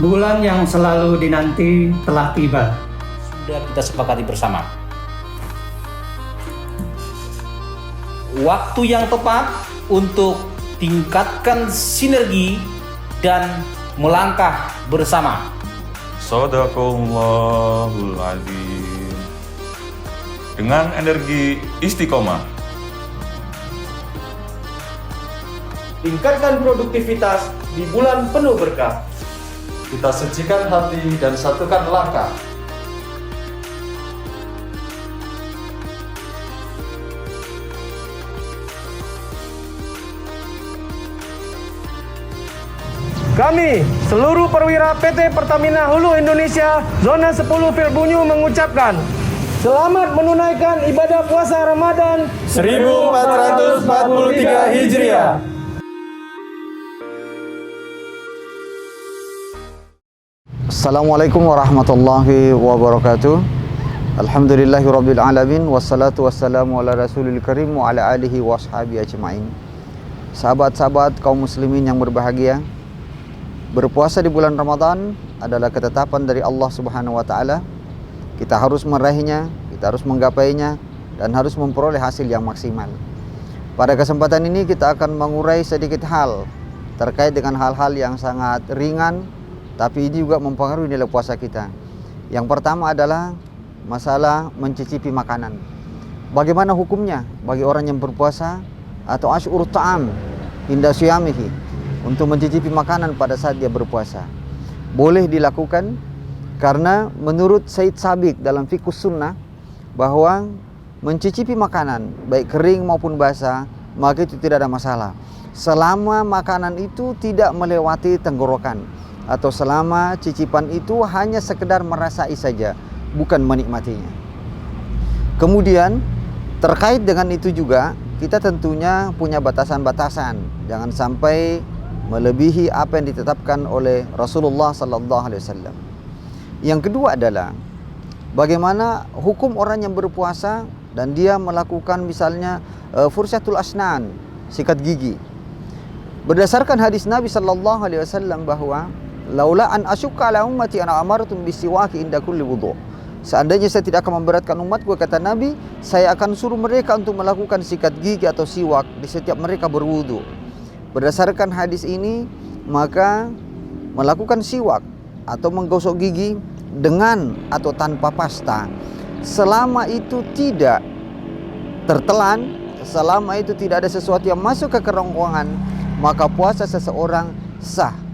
Bulan yang selalu dinanti telah tiba. Sudah kita sepakati bersama. Waktu yang tepat untuk tingkatkan sinergi dan melangkah bersama. Shadaqallahul Adzim. Dengan energi istiqomah, tingkatkan produktivitas di bulan penuh berkah. Kita sucikan hati dan satukan langkah. Kami, seluruh perwira PT Pertamina Hulu Indonesia, Zona 10 Filbunyu mengucapkan selamat menunaikan ibadah puasa Ramadan 1443 Hijriah. Assalamualaikum warahmatullahi wabarakatuh. Alhamdulillahirabbil alamin wassalatu wassalamu ala rasulil karim wa ala alihi washabihi ajmain. Sahabat-sahabat kaum muslimin yang berbahagia, berpuasa di bulan Ramadan adalah ketetapan dari Allah Subhanahu wa taala. Kita harus meraihnya, kita harus menggapainya dan harus memperoleh hasil yang maksimal. Pada kesempatan ini kita akan mengurai sedikit hal terkait dengan hal-hal yang sangat ringan tapi ini juga mempengaruhi nilai puasa kita. Yang pertama adalah masalah mencicipi makanan. Bagaimana hukumnya bagi orang yang berpuasa atau asyur ta'am inda siyamihi, untuk mencicipi makanan pada saat dia berpuasa? Boleh dilakukan karena menurut Said Sabiq dalam Fiqhus Sunnah bahwa mencicipi makanan baik kering maupun basah maka itu tidak ada masalah selama makanan itu tidak melewati tenggorokan atau selama cicipan itu hanya sekedar merasai saja, bukan menikmatinya. Kemudian terkait dengan itu juga kita tentunya punya batasan-batasan, jangan sampai melebihi apa yang ditetapkan oleh Rasulullah sallallahu alaihi wasallam. Yang kedua adalah bagaimana hukum orang yang berpuasa dan dia melakukan misalnya fursyatul asnan, sikat gigi. Berdasarkan hadis Nabi sallallahu alaihi wasallam bahwa laula an asyukka ala ummati ana amartum bisiwaki inda kulli wudu. Seandainya saya tidak akan memberatkan umatku, kata Nabi, saya akan suruh mereka untuk melakukan sikat gigi atau siwak di setiap mereka berwudu. Berdasarkan hadis ini, maka melakukan siwak atau menggosok gigi dengan atau tanpa pasta, selama itu tidak tertelan, selama itu tidak ada sesuatu yang masuk ke kerongkongan, maka puasa seseorang sah.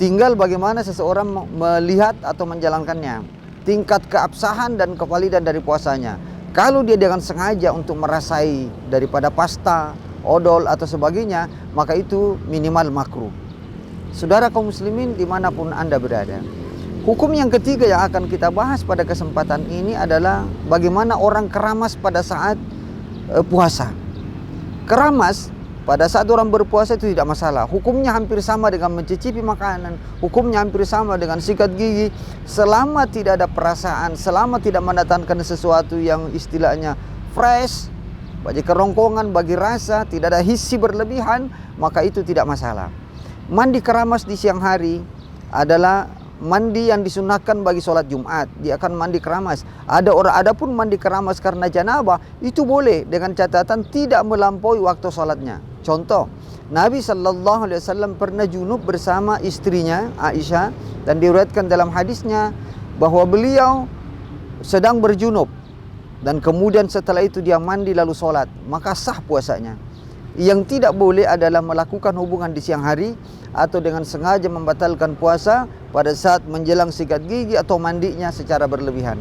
Tinggal bagaimana seseorang melihat atau menjalankannya, tingkat keabsahan dan kevalidan dari puasanya. Kalau dia dengan sengaja untuk merasai daripada pasta, odol atau sebagainya, maka itu minimal makruh. Saudara kaum muslimin dimanapun Anda berada, hukum yang ketiga yang akan kita bahas pada kesempatan ini adalah bagaimana orang keramas pada saat puasa. Keramas pada saat orang berpuasa itu tidak masalah. Hukumnya hampir sama dengan mencicipi makanan, hukumnya hampir sama dengan sikat gigi, selama tidak ada perasaan, selama tidak mendatangkan sesuatu yang istilahnya fresh bagi kerongkongan, bagi rasa, tidak ada hissi berlebihan, maka itu tidak masalah. Mandi keramas di siang hari adalah mandi yang disunahkan bagi sholat Jumat. Dia akan mandi keramas. Adapun mandi keramas karena janabah itu boleh dengan catatan tidak melampaui waktu sholatnya. Contoh, Nabi sallallahu alaihi wasallam pernah junub bersama istrinya Aisyah dan diriwayatkan dalam hadisnya bahwa beliau sedang berjunub. Dan kemudian setelah itu dia mandi lalu sholat, maka sah puasanya. Yang tidak boleh adalah melakukan hubungan di siang hari atau dengan sengaja membatalkan puasa pada saat menjelang sikat gigi atau mandinya secara berlebihan.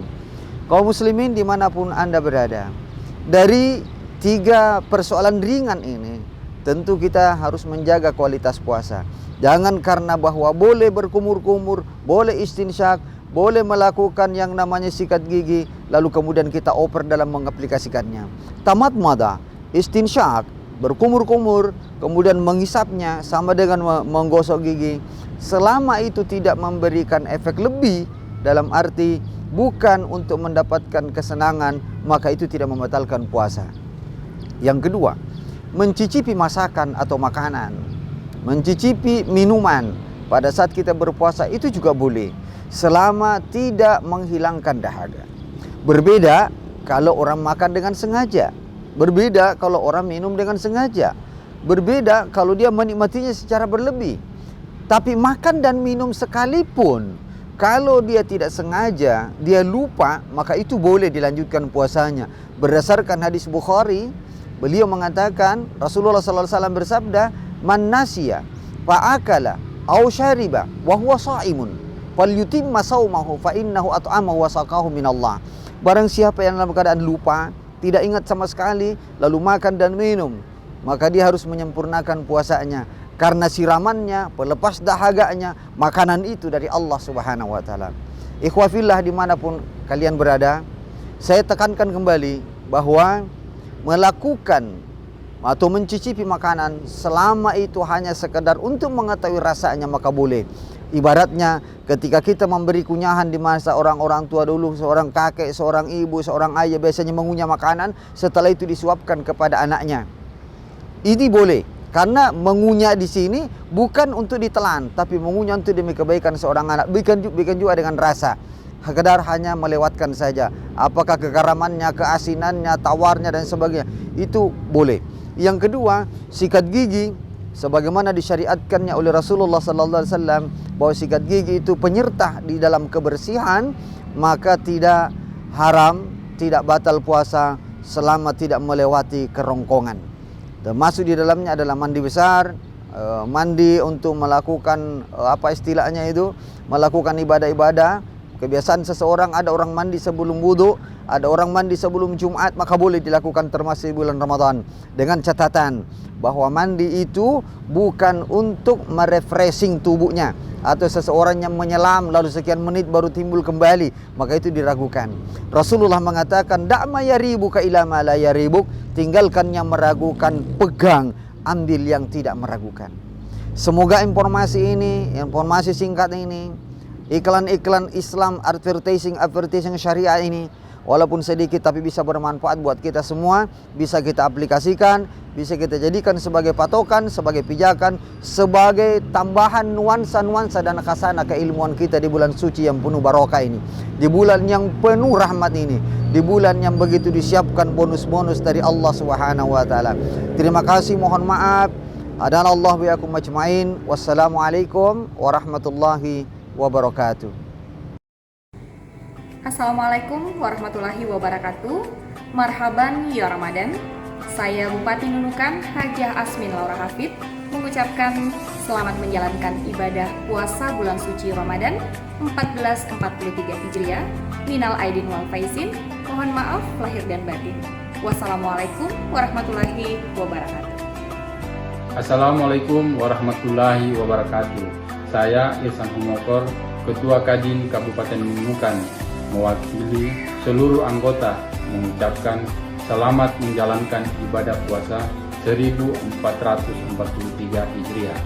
Kaum muslimin dimanapun Anda berada, dari tiga persoalan ringan ini tentu kita harus menjaga kualitas puasa. Jangan karena bahwa boleh berkumur-kumur, boleh istinsyak, boleh melakukan yang namanya sikat gigi, lalu kemudian kita over dalam mengaplikasikannya. Tamat mada, istinsyak, berkumur-kumur, kemudian mengisapnya sama dengan menggosok gigi. Selama itu tidak memberikan efek lebih, dalam arti bukan untuk mendapatkan kesenangan, maka itu tidak membatalkan puasa. Yang kedua, mencicipi masakan atau makanan, mencicipi minuman pada saat kita berpuasa itu juga boleh, selama tidak menghilangkan dahaga. Berbeda kalau orang makan dengan sengaja, berbeda kalau orang minum dengan sengaja, berbeda kalau dia menikmatinya secara berlebih. Tapi makan dan minum sekalipun, kalau dia tidak sengaja, dia lupa, maka itu boleh dilanjutkan puasanya. Berdasarkan hadis Bukhari, beliau mengatakan, Rasulullah SAW bersabda, "Man nasiya fa'akala aw syariba wa huwa sha'imun falyutimma shaumahu fa innahu at'amahu wa saqahu minallah." Barang siapa yang dalam keadaan lupa, tidak ingat sama sekali, lalu makan dan minum, maka dia harus menyempurnakan puasanya. Karena siramannya, pelepas dahaganya, makanan itu dari Allah Subhanahu wa Ta'ala. Ikhwafillah dimanapun kalian berada, saya tekankan kembali bahwa melakukan atau mencicipi makanan selama itu hanya sekedar untuk mengetahui rasanya maka boleh. Ibaratnya ketika kita memberi kunyahan di masa orang-orang tua dulu, seorang kakek, seorang ibu, seorang ayah biasanya mengunyah makanan, setelah itu disuapkan kepada anaknya. Ini boleh. Karena mengunyah di sini bukan untuk ditelan, tapi mengunyah untuk demi kebaikan seorang anak. Bukan juga dengan rasa. Sekedar hanya melewatkan saja. Apakah kegaramannya, keasinannya, tawarnya dan sebagainya, itu boleh. Yang kedua, sikat gigi sebagaimana disyariatkannya oleh Rasulullah sallallahu alaihi wasallam, bahwa sikat gigi itu penyerta di dalam kebersihan, maka tidak haram, tidak batal puasa selama tidak melewati kerongkongan. Termasuk di dalamnya adalah mandi besar, mandi untuk melakukan apa istilahnya itu, melakukan ibadah-ibadah. Kebiasaan seseorang, ada orang mandi sebelum wudu, ada orang mandi sebelum Jumat, maka boleh dilakukan termasuk bulan Ramadan. Dengan catatan bahwa mandi itu bukan untuk merefreshing tubuhnya, atau seseorang yang menyelam lalu sekian menit baru timbul kembali, maka itu diragukan. Rasulullah mengatakan, "Da'ma yaribuka ila ma la yaribuk." Tinggalkan yang meragukan, pegang, ambil yang tidak meragukan. Semoga informasi ini, informasi singkat ini, iklan-iklan Islam, advertising syariah ini, walaupun sedikit tapi bisa bermanfaat buat kita semua, bisa kita aplikasikan, bisa kita jadikan sebagai patokan, sebagai pijakan, sebagai tambahan nuansa-nuansa dan khasana keilmuan kita di bulan suci yang penuh barokah ini, di bulan yang penuh rahmat ini, di bulan yang begitu disiapkan bonus-bonus dari Allah Subhanahu wa Ta'ala. Terima kasih, mohon maaf. Adanallahu biakum ajmain. Wassalamualaikum warahmatullahi wabarakatuh. Assalamualaikum warahmatullahi wabarakatuh. Marhaban ya Ramadan. Saya Bupati Nunukan Hajah Asmin Laura Hafid mengucapkan selamat menjalankan ibadah puasa bulan suci Ramadan 1443 Hijriah. Minal aidin wal faizin. Mohon maaf lahir dan batin. Wassalamualaikum warahmatullahi wabarakatuh. Assalamualaikum warahmatullahi wabarakatuh. Saya Irsan Humokor, Ketua Kadin Kabupaten Nunukan, mewakili seluruh anggota mengucapkan selamat menjalankan ibadah puasa 1443 Hijriah.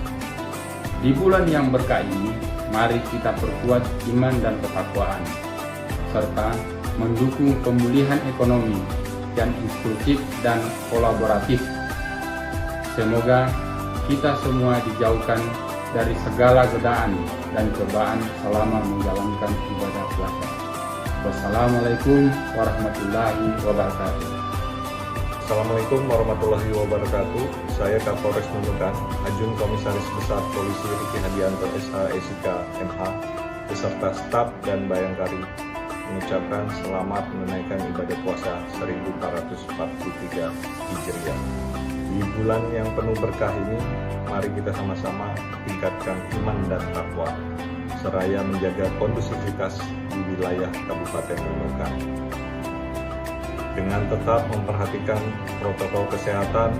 Di bulan yang berkah ini, mari kita perkuat iman dan ketakwaan, serta mendukung pemulihan ekonomi yang inklusif dan kolaboratif. Semoga kita semua dijauhkan dari segala godaan dan cobaan selama menjalankan ibadah puasa. Wassalamualaikum warahmatullahi wabarakatuh. Assalamualaikum warahmatullahi wabarakatuh. Saya Kapolres Nunukan, Ajun Komisaris Besar Polisi Riki Hadianto SH SIK MH, beserta staf dan bayangkari mengucapkan selamat menunaikan ibadah puasa 1443 Hijriah. Di bulan yang penuh berkah ini, mari kita sama-sama tingkatkan iman dan takwa, seraya menjaga kondusivitas di wilayah Kabupaten Nunukan. Dengan tetap memperhatikan protokol kesehatan.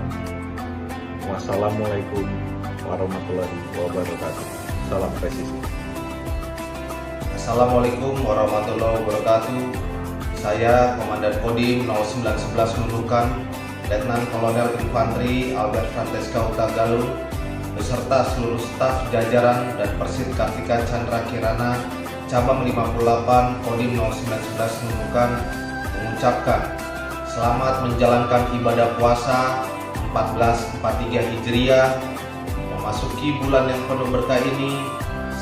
Wassalamualaikum warahmatullahi wabarakatuh. Salam presisi. Assalamualaikum warahmatullahi wabarakatuh. Saya Komandan Kodim 0911 Nunukan, Letnan Kolonel Infanteri Albert Francesca Huta Galung, beserta seluruh staf jajaran dan Persit Kartika Chandra Kirana, Cabang 58 Kodim 0911 Nunukan, mengucapkan selamat menjalankan ibadah puasa 1443 Hijriah. Memasuki bulan yang penuh berkah ini,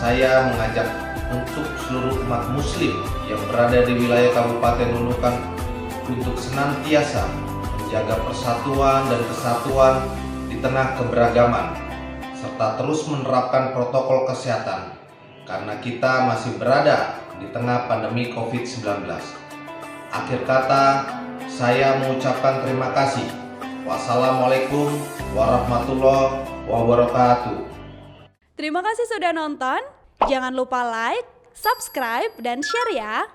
saya mengajak untuk seluruh umat muslim yang berada di wilayah Kabupaten Nunukan untuk senantiasa menjaga persatuan dan kesatuan di tengah keberagaman, serta terus menerapkan protokol kesehatan karena kita masih berada di tengah pandemi COVID-19. Akhir kata, saya mengucapkan terima kasih. Wassalamualaikum warahmatullahi wabarakatuh. Terima kasih sudah nonton. Jangan lupa like, subscribe, dan share ya.